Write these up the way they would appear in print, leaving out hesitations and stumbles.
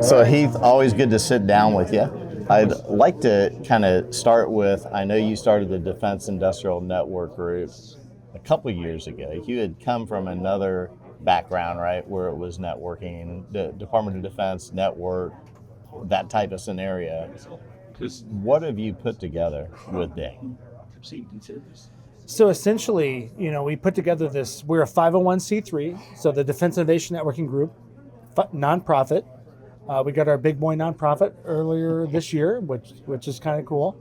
So Heath, always good to sit down with you. I'd like to kind of start with, I know you started the Defense Industrial Network Group a couple of years ago. You had come from another background, right, where it was networking, the Department of Defense, network, that type of scenario. What have you put together with DING? So essentially, we put together we're a 501c3, so the Defense Innovation Networking Group, nonprofit. We got our big boy nonprofit earlier this year, which is kind of cool.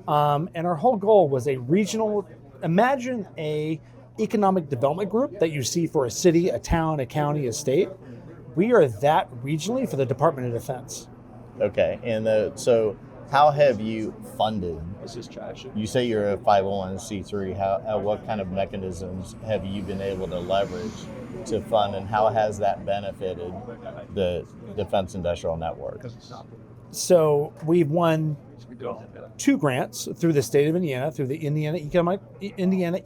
And our whole goal was imagine a economic development group that you see for a city, a town, a county, a state. We are that regionally for the Department of Defense. Okay, and so how have you funded? You say you're a 501c3. What kind of mechanisms have you been able to leverage to fund, and how has that benefited the Defense Industrial Network? So we've won 2 grants through the state of Indiana, through the Indiana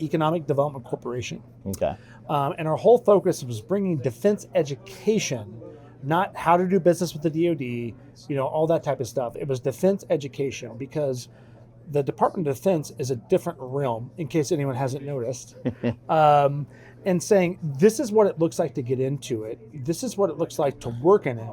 Economic Development Corporation. Okay. And our whole focus was bringing defense education, not how to do business with the DoD, all that type of stuff. It was defense education, because the Department of Defense is a different realm, in case anyone hasn't noticed. And saying, this is what it looks like to get into it. This is what it looks like to work in it.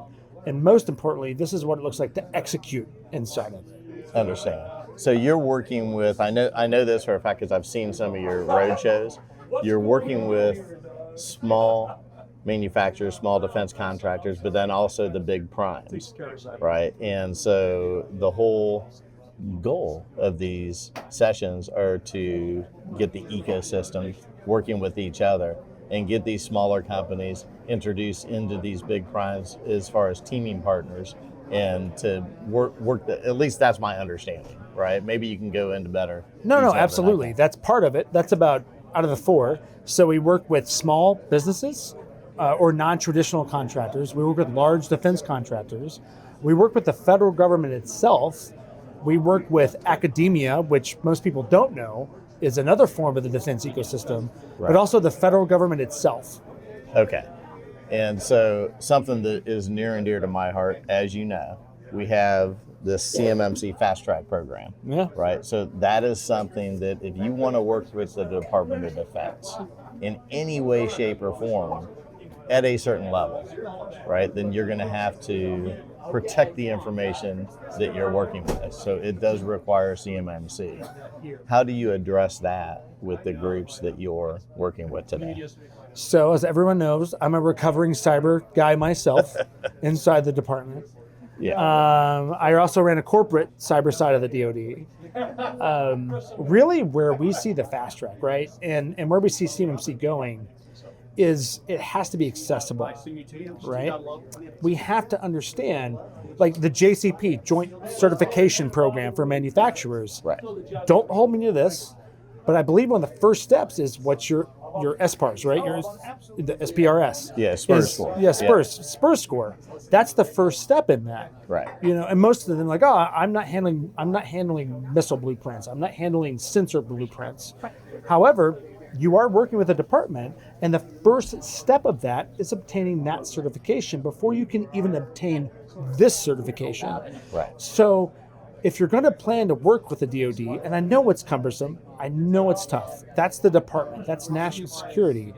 And most importantly, this is what it looks like to execute inside of it. Understand. So you're working with, I know this for a fact because I've seen some of your road shows. You're working with small manufacturers, small defense contractors, but then also the big primes, right? And so the whole goal of these sessions are to get the ecosystem working with each other and get these smaller companies introduced into these big primes as far as teaming partners, and to work at least that's my understanding, right? Maybe you can go into better. No, absolutely. That's part of it. That's about out of the 4. So we work with small businesses or non-traditional contractors. We work with large defense contractors. We work with the federal government itself. We work with academia, which most people don't know is another form of the defense ecosystem, right, but also the federal government itself. Okay. And so something that is near and dear to my heart, as you know, we have this CMMC Fast Track program, right? So that is something that if you want to work with the Department of Defense in any way, shape, or form at a certain level, right, then you're going to have to protect the information that you're working with. So it does require CMMC. How do you address that with the groups that you're working with today? So as everyone knows, I'm a recovering cyber guy myself inside the department. Yeah. I also ran a corporate cyber side of the DoD. Really where we see the fast track, right, and where we see CMMC going is it has to be accessible, right? We have to understand, like the JCP, Joint Certification Program for manufacturers. Right. Don't hold me to this, but I believe one of the first steps is what's your SPARS, right? The SPRS. Yeah, SPRS score. Yeah, SPRS score. That's the first step in that. Right. And most of them like, I'm not handling missile blueprints. I'm not handling sensor blueprints. However, you are working with a department, and the first step of that is obtaining that certification before you can even obtain this certification. Right. So if you're going to plan to work with the DoD, and I know it's cumbersome, I know it's tough, that's the department, that's national security,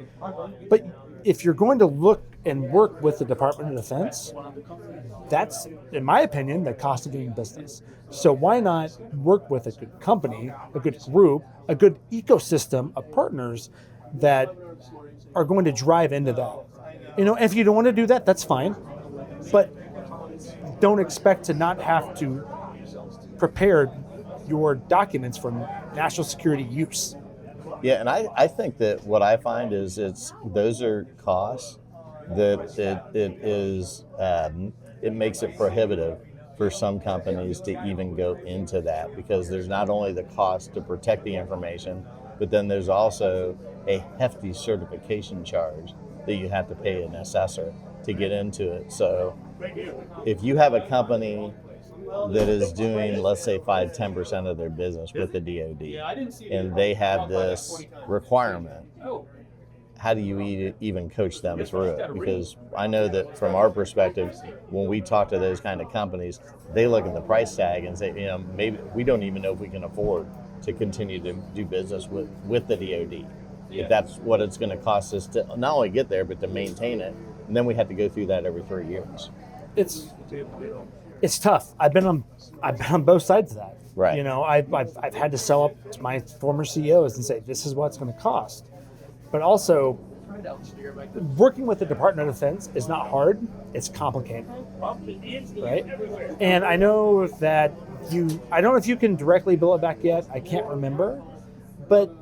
but if you're going to look and work with the Department of Defense, that's, in my opinion, the cost of doing business. So why not work with a good company, a good group, a good ecosystem of partners that are going to drive into that? If you don't want to do that, that's fine. But don't expect to not have to prepare your documents for national security use. Yeah, and I think that what I find is those are costs that it makes it prohibitive for some companies to even go into that, because there's not only the cost to protect the information, but then there's also a hefty certification charge that you have to pay an assessor to get into it. So if you have a company that is doing, let's say, 5-10% of their business with the DoD, and they have this requirement, how do you even coach them through it? Because I know that from our perspective, when we talk to those kind of companies, they look at the price tag and say, maybe we don't even know if we can afford to continue to do business with the DoD. If that's what it's going to cost us to not only get there, but to maintain it. And then we have to go through that every 3 years. It's tough. I've been on both sides of that. Right. I've had to sell up to my former CEOs and say, this is what it's going to cost. But also, working with the Department of Defense is not hard. It's complicated, right? And I know that I don't know if you can directly bill it back yet. I can't remember. But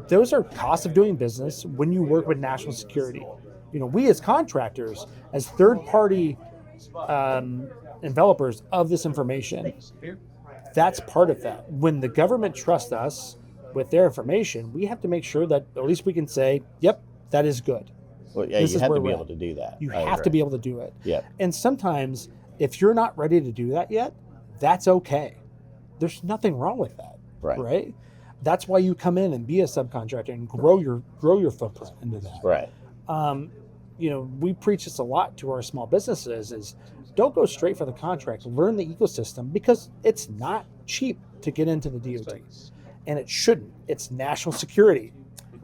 those are costs of doing business when you work with national security. We as contractors, as third-party envelopers of this information, that's part of that. When the government trusts us with their information, we have to make sure that at least we can say, yep, that is good. Well, yeah, you have to be able to do that. You have to be able to do it. Yeah. And sometimes, if you're not ready to do that yet, that's okay. There's nothing wrong with that. Right? That's why you come in and be a subcontractor and grow your footprint into that. Right. We preach this a lot to our small businesses is don't go straight for the contract. Learn the ecosystem because it's not cheap to get into the DoD. And it shouldn't. It's national security.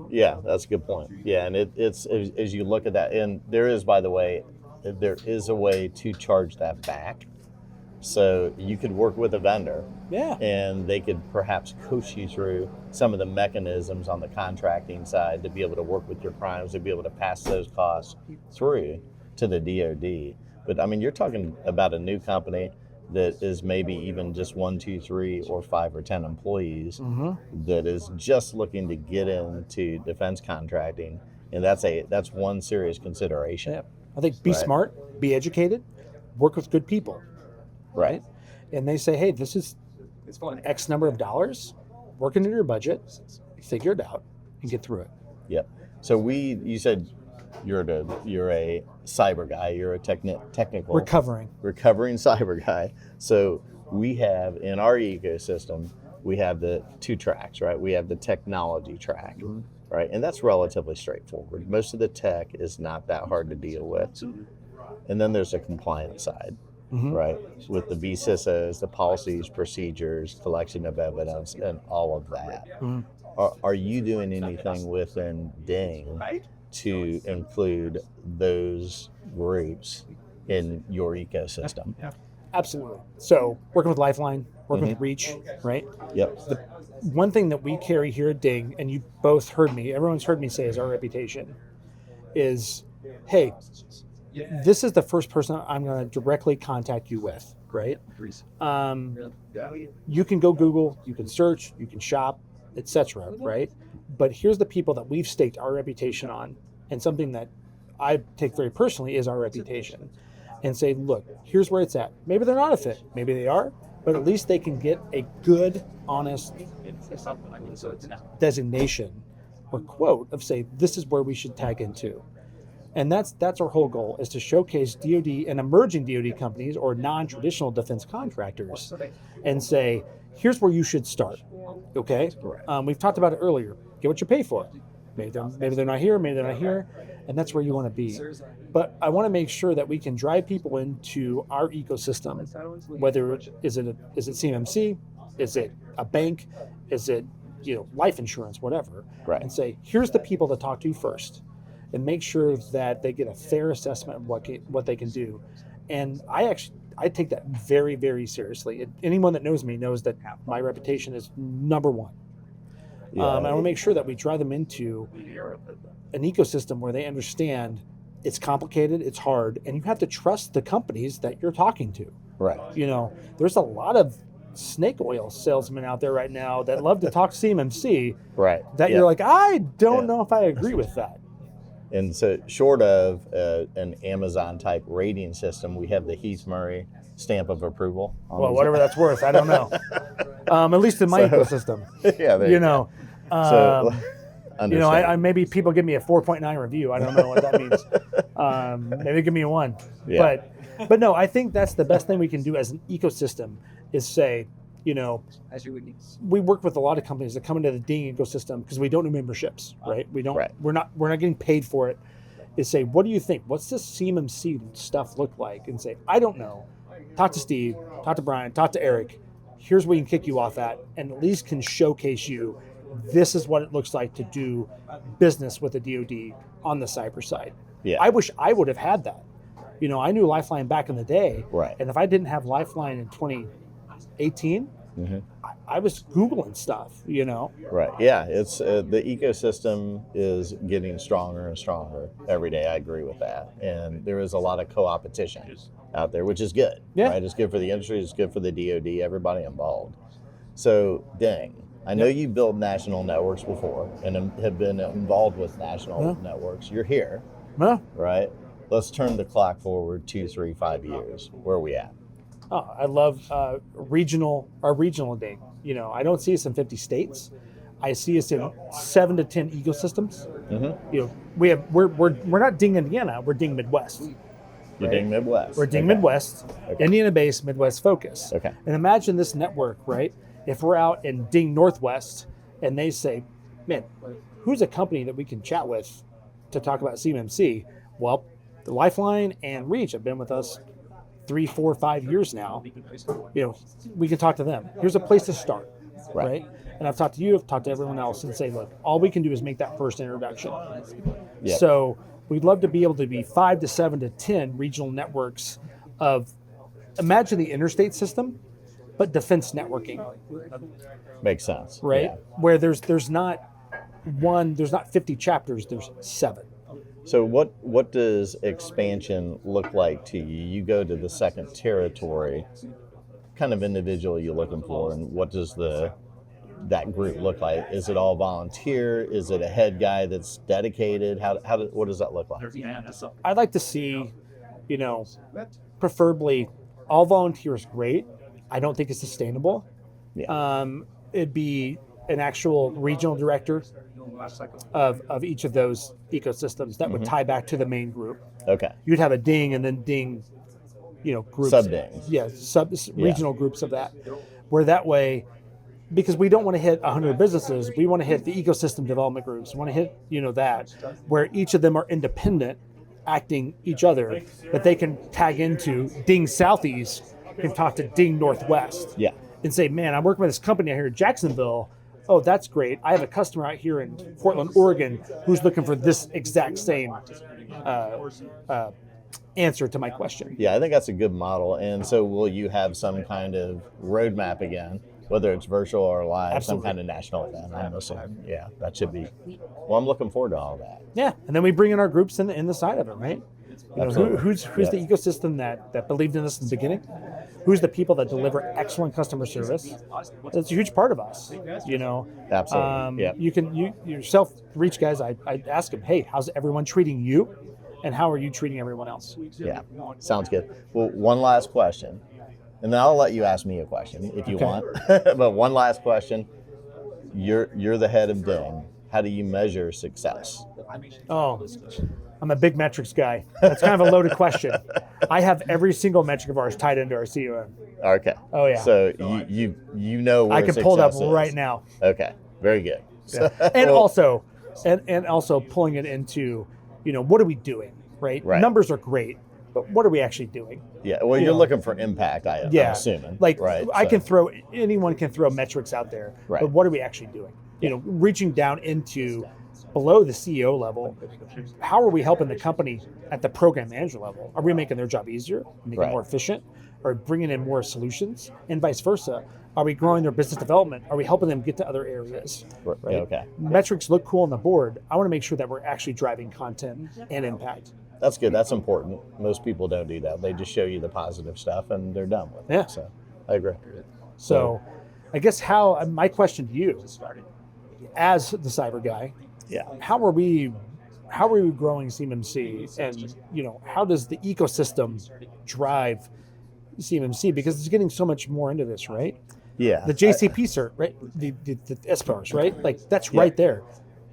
Yeah, that's a good point. Yeah, and it's as you look at that, and there is a way to charge that back. So you could work with a vendor. Yeah. And they could perhaps coach you through some of the mechanisms on the contracting side to be able to work with your primes, to be able to pass those costs through to the DoD. But I mean, you're talking about a new company that is maybe even just 1, 2, 3, or 5 or 10 employees that is just looking to get into defense contracting, and that's one serious consideration. Yeah. I think be smart, be educated, work with good people, right? And they say, hey, this is X number of dollars, work into your budget, figure it out, and get through it. Yep. So you said you're a cyber guy. You're a technical recovering cyber guy. So we have in our ecosystem, we have the 2 tracks, right? We have the technology track, right? And that's relatively straightforward. Most of the tech is not that hard to deal with. And then there's the compliance side, right? With the BCISOs, the policies, procedures, collection of evidence, and all of that. Are you doing anything within DING to include those groups in your ecosystem? Absolutely. So working with Lifeline, working with Reach, right? Yep. The one thing that we carry here at DING, and you both everyone's heard me say is our reputation, is, hey, this is the first person I'm going to directly contact you with, right? You can go Google, you can search, you can shop, etc., right? But here's the people that we've staked our reputation on, and something that I take very personally is our reputation, and say, look, here's where it's at. Maybe they're not a fit, maybe they are, but at least they can get a good, honest designation or quote of say, this is where we should tag into. And that's our whole goal, is to showcase DoD and emerging DoD companies or non-traditional defense contractors and say, here's where you should start, okay? We've talked about it earlier. Get what you pay for. Maybe they're not here, maybe they're not here, and that's where you want to be. But I want to make sure that we can drive people into our ecosystem, whether is it CMMC, is it a bank, is it life insurance, whatever, right? And say, here's the people to talk to first, and make sure that they get a fair assessment of what they can do. And I take that very, very seriously. Anyone that knows me knows that my reputation is number one. I want to make sure that we drive them into an ecosystem where they understand it's complicated, it's hard, and you have to trust the companies that you're talking to. Right. There's a lot of snake oil salesmen out there right now that love to talk CMMC. Right. That you're like, I don't know if I agree with that. And so short of an Amazon type rating system, we have the Heath Murray stamp of approval. Well, whatever that's worth, I don't know. At least in my ecosystem. Yeah. I maybe people give me a 4.9 review. I don't know what that means. Maybe give me a 1. Yeah. But no, I think that's the best thing we can do as an ecosystem is say, we work with a lot of companies that come into the Ding ecosystem because we don't do memberships, right? We're not getting paid for it. Is say, what do you think? What's this CMMC stuff look like? And say, I don't know. Talk to Steve, talk to Brian, talk to Eric. Here's where you can kick you off at least can showcase you. This is what it looks like to do business with the DoD on the cyber side. Yeah. I wish I would have had that. I knew Lifeline back in the day, right? And if I didn't have Lifeline in 2018, I was Googling stuff, Right. Yeah. It's the ecosystem is getting stronger and stronger every day. I agree with that. And there is a lot of co-opetition out there, which is good. Yeah. Right. It's good for the industry. It's good for the DoD. Everybody involved. So, Ding, I know you built national networks before and have been involved with national networks. You're here, right? Let's turn the clock forward 2, 3, 5 years. Where are we at? Oh, I love our regional Ding. I don't see us in 50 states. I see us in 7 to 10 ecosystems. We're not Ding Indiana. We're Ding Midwest. You're Ding Midwest. We're Ding Midwest, Indiana-based, Midwest focus. Okay. And imagine this network, right? If we're out in Ding Northwest and they say, man, who's a company that we can chat with to talk about CMMC? Well, the Lifeline and Reach have been with us 3, 4, 5 years now. We can talk to them. Here's a place to start, right? And I've talked to you, I've talked to everyone else and say, look, all we can do is make that first introduction. Yep. So we'd love to be able to be 5 to 7 to 10 regional networks of, imagine the interstate system, but defense networking. Makes sense. Right? Yeah. Where there's not 50 chapters, there's 7. So what does expansion look like to you? You go to the second territory, kind of individual you're looking for, and what does that group look like? Is it all volunteer? Is it a head guy that's dedicated? What does that look like? I'd like to see, preferably all volunteers. Great. I don't think it's sustainable. Yeah. It'd be an actual regional director of each of those ecosystems that would tie back to the main group. Okay. You'd have a Ding and then Ding, groups. Sub-dings. Yeah, regional groups of that. Where that way, because we don't want to hit 100 businesses, we want to hit the ecosystem development groups. We want to hit, that, where each of them are independent, acting each other, that they can tag into Ding Southeast, can talk to Ding Northwest. Yeah. And say, man, I'm working with this company out here in Jacksonville. Oh, that's great. I have a customer out here in Portland, Oregon, who's looking for this exact same answer to my question. Yeah, I think that's a good model. And so will you have some kind of roadmap again, whether it's virtual or live, Absolutely. some kind of national event? I'm assuming. Yeah, that should be. Well, I'm looking forward to all that. Yeah, and then we bring in our groups in the side of it, right? Who's the ecosystem that believed in us in the beginning? Who's the people that deliver excellent customer service? That's a huge part of us. Absolutely. Yeah. You yourself, Reach guys. I ask them, hey, how's everyone treating you, and how are you treating everyone else? Yeah, sounds good. Well, one last question, and then I'll let you ask me a question if you want. But one last question: You're the head of Ding. How do you measure success? Oh, I'm a big metrics guy. That's kind of a loaded question. I have every single metric of ours tied into our COM. Okay. Oh yeah. So you know where I can pull it up success is. right now. Okay. Very good. Yeah. And also pulling it into, what are we doing, right? Numbers are great, but what are we actually doing? Yeah. Well, you're looking for impact. I'm assuming. Anyone can throw metrics out there, right. But what are we actually doing? Reaching down into below the CEO level, how are we helping the company at the program manager level? Are we making their job easier, making it more efficient, or bringing in more solutions, and vice versa? Are we growing their business development? Are we helping them get to other areas? Right? Okay. Metrics look cool on the board. I want to make sure that we're actually driving content and impact. That's good. That's important. Most people don't do that. They just show you the positive stuff and they're done with it. Yeah. So I agree. So I guess my question to you, as the cyber guy, how are we growing CMMC, and how does the ecosystem drive CMMC, because it's getting so much more into this, right? Yeah. The JCP cert, right? The SPARs, right? Like that's right there.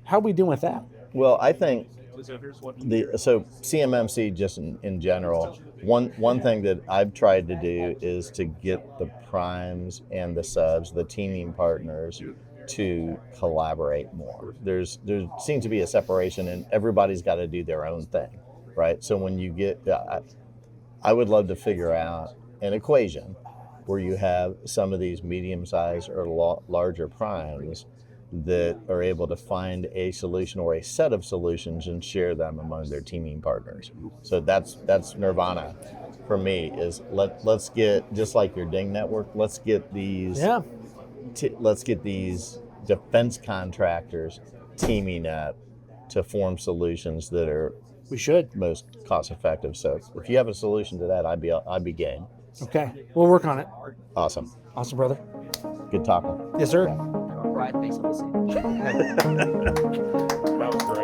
How are we doing with that? Well, I think So CMMC, just in general, one thing that I've tried to do is to get the primes and the subs, the teaming partners, to collaborate more. There seems to be a separation, and everybody's got to do their own thing, right? So when you get, I would love to figure out an equation where you have some of these medium-sized or larger primes that are able to find a solution or a set of solutions and share them among their teaming partners. So that's nirvana for me. Is let's get, just like your Ding network, let's get these defense contractors teaming up to form solutions that are most cost effective. So if you have a solution to that, I'd be game. Okay, we'll work on it. Awesome, Brother. Good talking. Yes, sir. All right, thanks for listening. That was great.